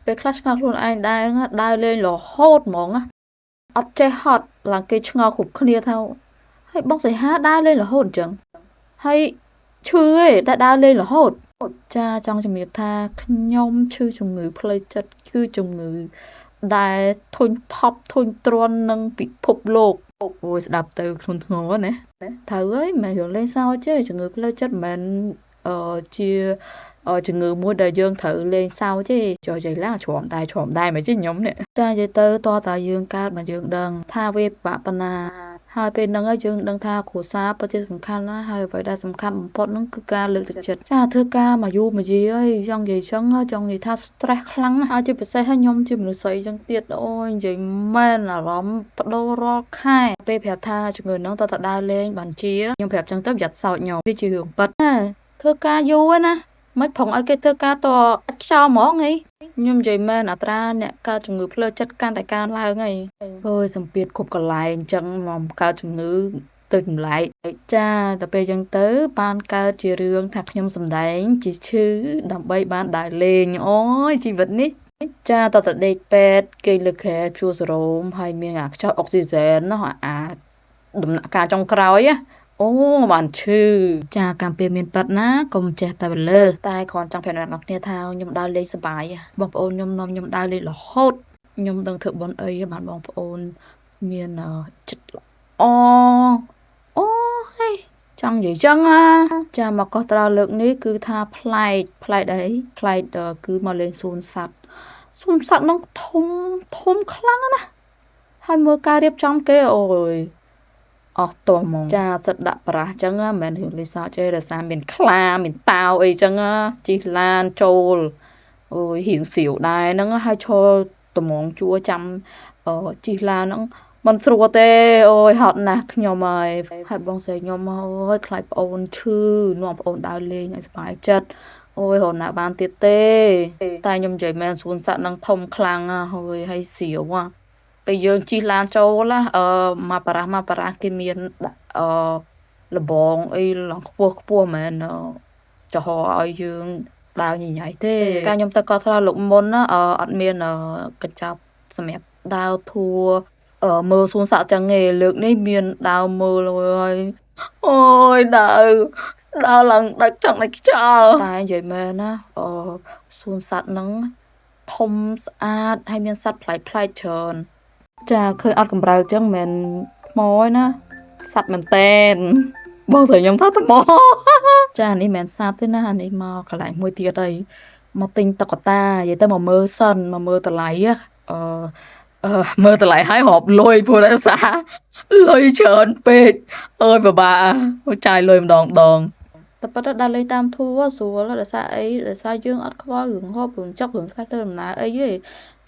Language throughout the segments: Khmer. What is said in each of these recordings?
ពេលខ្លះឆ្ងល់ខ្លួនឯងដែរណាដើរលេងរហូតហ្មងណាអត់ចេះហត់ឡើងគេឆ្ងល់គ្រប់គ្នាថាហើយបងសីហាដើរលេងរហូតអញ្ចឹងហើយឈឺឯងតែដើរលេងរហូតចាចង់ជំរាបថាខ្ញុំឈឺជំងឺផ្លូវចិត្តគឺជំងឺដែលធុញថប់ធុញទ្រាន់នឹងពិភពលោកអូយស្ដាប់ទៅខ្លួនធ្ងរណាត្រូវហើយមិនរឿងលេងសើចទេជំងឺផ្លូវចិត្តមិនជាជំងឺមួយដែលយើងត្រូវលេងសើចទេចុះនិយាយឡើងជ្រាំដែរមិនជិះខ្ញុំនេះចានិយាយទៅតើតាយើងកើតមកយើងដឹងថាវាពិបាកប៉ុណ្ណាហើយពេលហ្នឹងយើងដឹងថាគ្រួសារពិតជាសំខាន់ណាស់ហើយអ្វីដែលសំខាន់បំផុតហ្នឹងគឺការលើកទឹកចិត្តចាធ្វើការមកយូរមកយាយអើយចង់និយាយចឹងចង់និយាយថា stress ខ្លាំងណាស់ហើយជាពិសេសខ្ញុំជាមនុស្សស្រីចឹងទៀតអូយនិយាយមែនអារម្មណ៍បដូររាល់ខែពេលប្រាប់ថាជំងឺហ្នឹងតើតដើរលេងបានជាខ្ញុំប្រាប់ចឹងទៅប្រយ័ត្នសោចខ្ញុំវាជារឿងពិតណាធ្វើការយូរណាមិនប្រងឲ្យគេធ្វើការតឥតខ្យល់ហ្មងហីខ្ញុំនិយាយមែនអត្រាអ្នកកើតជំងឺផ្លូវចិត្តកាន់តែកើនឡើងហីអូយសម្ពាធគ្រប់កន្លែងអញ្ចឹងមកកើតជំងឺទៅចម្លែកចាតែពេលអញ្ចឹងទៅបានកើតជារឿងថាខ្ញុំសម្ដែងជាឈឺដើម្បីបានដើរលេងអូយជីវិតនេះចាតតដេកពេទ្យគេលើកខែជួសរោមហើយមានអាខ្យល់អុកស៊ីហ្សែននោះអាដំណាក់កាលចុងក្រោយណាអូបានឈឺចាកម្មពេលមានប៉ាត់ណាកុំចេះតែលើតែគ្រាន់ចង់ប្រាប់អ្នកនរគ្នាថាខ្ញុំដើរលេងសប្បាយបងប្អូនខ្ញុំនាំខ្ញុំដើរលេងរហូតខ្ញុំដឹងធ្វើបុណ្យអីបានបងប្អូនមានចិត្តអូហេចង់និយាយចឹងចាមកកោះត្រោលើកនេះគឺថាប្លែកអីប្លែកគឺមកលេងសួនសត្វហ្នឹងធំខ្លាំងណាស់ហើយមើលការរៀបចំគេអូយអស់តោះហ្មងចាសិតដាក់ប្រាស់ចឹងមិនមែនរឿងលេងសើចទេដោយសារមានខ្លាមានតាវអីចឹងជិះឡានចូលអូយរៀងសៀវដែរហ្នឹងហើយឈរតំងជួចាំជិះឡានហ្នឹងមិនស្រួលទេអូយហត់ណាស់ខ្ញុំហើយបងស្រីខ្ញុំអូយខ្លាចប្អូនឈឺនាំប្អូនដើរលេងឲ្យសប្បាយចិត្តអូយរហូតណាបានទៀតទេតែខ្ញុំនិយាយមែនសួនសត្វហ្នឹងធំខ្លាំងហើយហើយសៀវពេលយើងជិះឡានចូលមកបារាស់គេមានលបងអីឡើងខ្ពស់មែនចំហឲ្យយើងដើរញញ៉ៃទេកាលខ្ញុំទៅកោះស្រះលោកមុនអត់មានកញ្ចប់សម្រាប់ដើរធួមើលសួនសត្វចឹងឯងលើកនេះមានដើរមើលហើយអូយដើរឡើងដាច់ចង់ដាច់ខ្យល់តែនិយាយមែនណាសួនសត្វហ្នឹងធំស្អាតហើយមានសត្វប្លែកច្រើនចាឃើញអត់កម្រើកចឹងមិនថ្មឯណាសត្វមែនតែនបងស្រីខ្ញុំថាថ្មចានេះមិនសត្វទេណានេះមកកន្លែងមួយទៀតអីមកទិញតុក្កតានិយាយទៅមកមើលសិនមកមើលតម្លៃមើលតម្លៃឲ្យរាប់លុយព្រោះដោយសារលុយច្រើនពេកអើយពិបាកចាយលុយម្ដងតែប៉ុន្តែដើរលេងតាមធัวស្រួលដោយសារអីដោយសារយើងអត់ខ្វល់រឿងហូបរឿងចុករឿងខ្លះទៅដំណើរអីទេ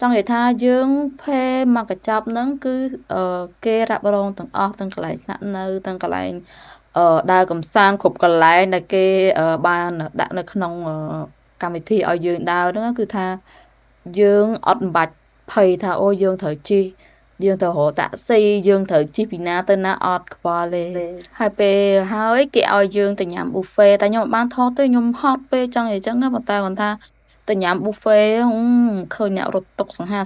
ចង់និយាយថាយើងផេមកកញ្ចប់ហ្នឹងគឺគេរ៉ាប់រងទាំងអស់ទាំងកន្លែងស្នាក់នៅទាំងកន្លែងដើរកំសាន្តគ្រប់កន្លែងដែលគេបានដាក់នៅក្នុងកម្មវិធីឲ្យយើងដើរហ្នឹងគឺថាយើងអត់បាច់ភ័យថាអូយើងត្រូវជិះយើងទៅរកតាក់ស៊ីយើងត្រូវជិះពីណាទៅណាអត់ខ្វល់ទេហើយពេលហើយគេឲ្យយើងទៅញ៉ាំ buffet តែខ្ញុំអត់បានថតទេខ្ញុំហត់ពេកចង់និយាយចឹងប៉ុន្តែគាត់ថាទៅញ៉ាំ buffet ឃើញអ្នករត់តុកសង្ហា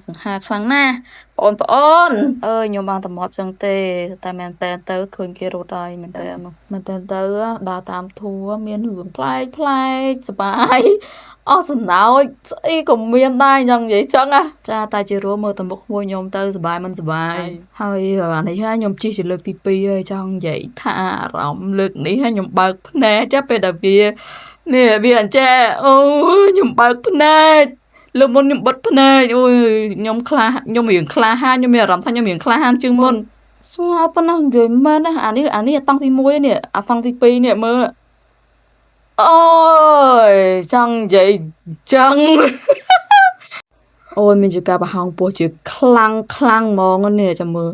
ខ្លាំងណាស់បងប្អូនអើយខ្ញុំបានតែមកចឹងទេតែមែនតើទៅឃើញគេរត់ហើយមែនតើទៅដើរតាមធัวមានរឿងប្លែកសប្បាយអស់សំណោចស្អីក៏មានដែរចង់និយាយចឹងចាតែជារួមមើលទៅមុខមួយខ្ញុំទៅសប្បាយមិនសប្បាយហើយអានេះខ្ញុំជិះជាលើកទី2ហើយចង់និយាយថាអារម្មណ៍លើកនេះខ្ញុំបើកភ្នែកចាពេលដែលវាអញ្ចេះអូយខ្ញុំបើកភ្នែកលើមុនខ្ញុំបិទភ្នែកអូយខ្ញុំរៀងក្លាហានខ្ញុំមានអារម្មណ៍ថាខ្ញុំរៀងក្លាហានជាងមុនស្ងប់ប៉ុណ្ណោះនិយាយមែនណាអានេះអាតង់ទី1នេះអាតង់ទី2នេះមើលអូយចង់និយាយចឹងអូយមានជាការបង្ហោងពោះជាខ្លាំងហ្មងនេះចាំមើល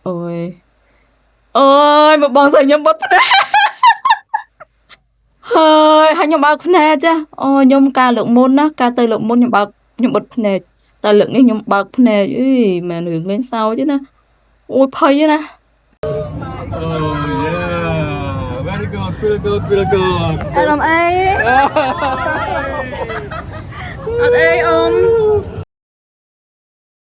អូយមកបងស្រីខ្ញុំបិទភ្នែកហើយខ្ញុំបើកភ្នែកចាអូខ្ញុំការលើកមុនណាការទៅលើកមុនខ្ញុំបិទភ្នែកតែលើកនេះខ្ញុំបើកភ្នែកអីមិនរឿងលេងសើចទេណាអូយភ័យណាVery good, feel good. អារម្មណ៍អីអត់អី